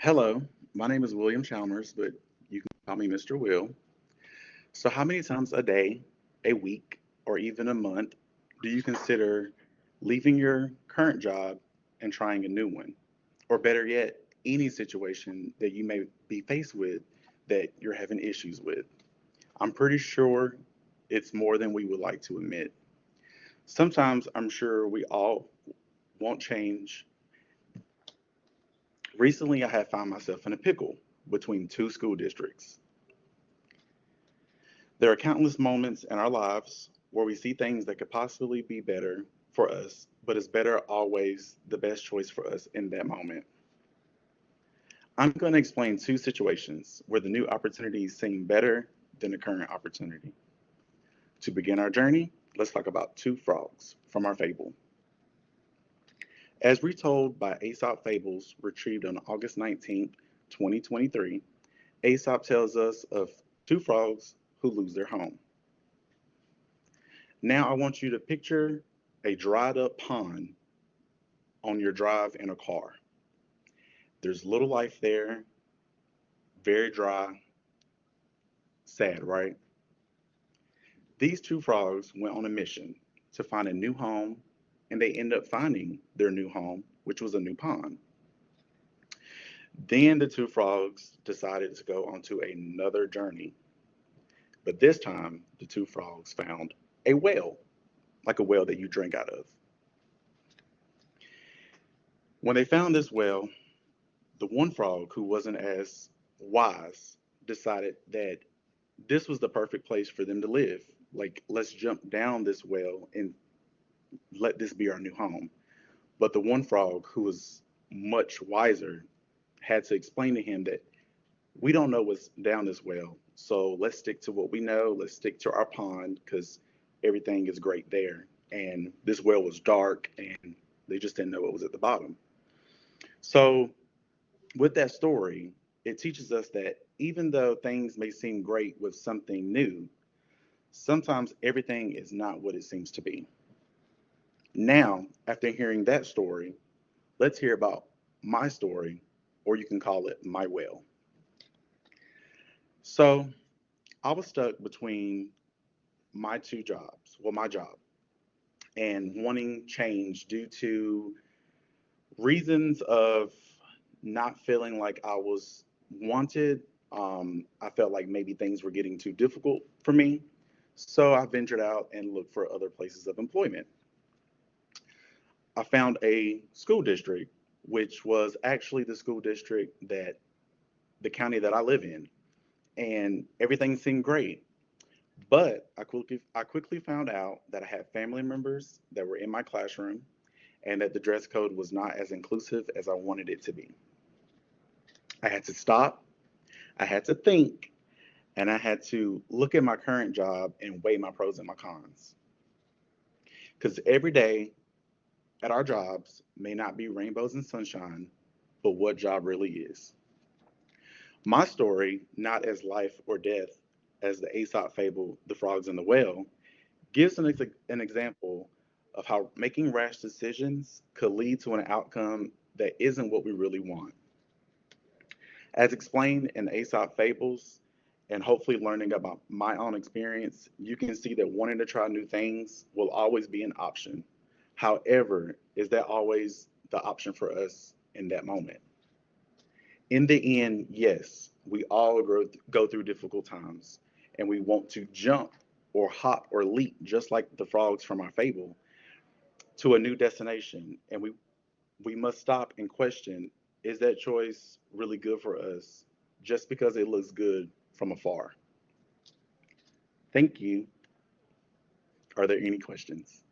Hello, my name is William Chalmers, but you can call me Mr. Will. So, how many times a day, a week, or even a month do you consider leaving your current job and trying a new one? Or better yet, any situation that you may be faced with that you're having issues with? I'm pretty sure it's more than we would like to admit. Sometimes I'm sure we all won't change. Recently, I have found myself in a pickle between two school districts. There are countless moments in our lives where we see things that could possibly be better for us, but is better always the best choice for us in that moment? I'm going to explain two situations where the new opportunities seem better than the current opportunity. To begin our journey, let's talk about two frogs from our fable. As retold by Aesop Fables, retrieved on August 19th, 2023, Aesop tells us of two frogs who lose their home. Now I want you to picture a dried up pond on your drive in a car. There's little life there, very dry, sad, right? These two frogs went on a mission to find a new home, and they end up finding their new home, which was a new pond. Then the two frogs decided to go on to another journey, but this time the two frogs found a well, like a well that you drink out of. When they found this well, the one frog who wasn't as wise decided that this was the perfect place for them to live. Like, let's jump down this well and let this be our new home. But the one frog who was much wiser had to explain to him that we don't know what's down this well. So let's stick to what we know. Let's stick to our pond because everything is great there. And this well was dark and they just didn't know what was at the bottom. So with that story, it teaches us that even though things may seem great with something new, sometimes everything is not what it seems to be. Now, after hearing that story, let's hear about my story, or you can call it my well. So, I was stuck between my two jobs, well, my job, and wanting change due to reasons of not feeling like I was wanted. I felt like maybe things were getting too difficult for me. So I ventured out and looked for other places of employment. I found a school district, which was actually the school district that the county that I live in, and everything seemed great. But I quickly found out that I had family members that were in my classroom and that the dress code was not as inclusive as I wanted it to be. I had to stop, I had to think, and I had to look at my current job and weigh my pros and my cons. Because every day at our jobs may not be rainbows and sunshine, but what job really is. My story, not as life or death as the Aesop fable, The Frogs and the Whale, gives an example of how making rash decisions could lead to an outcome that isn't what we really want. As explained in Aesop Fables, and hopefully learning about my own experience, you can see that wanting to try new things will always be an option. However, is that always the option for us in that moment? In the end, yes, we all go through difficult times and we want to jump or hop or leap, just like the frogs from our fable, to a new destination. And we must stop and question, is that choice really good for us just because it looks good from afar? Thank you. Are there any questions?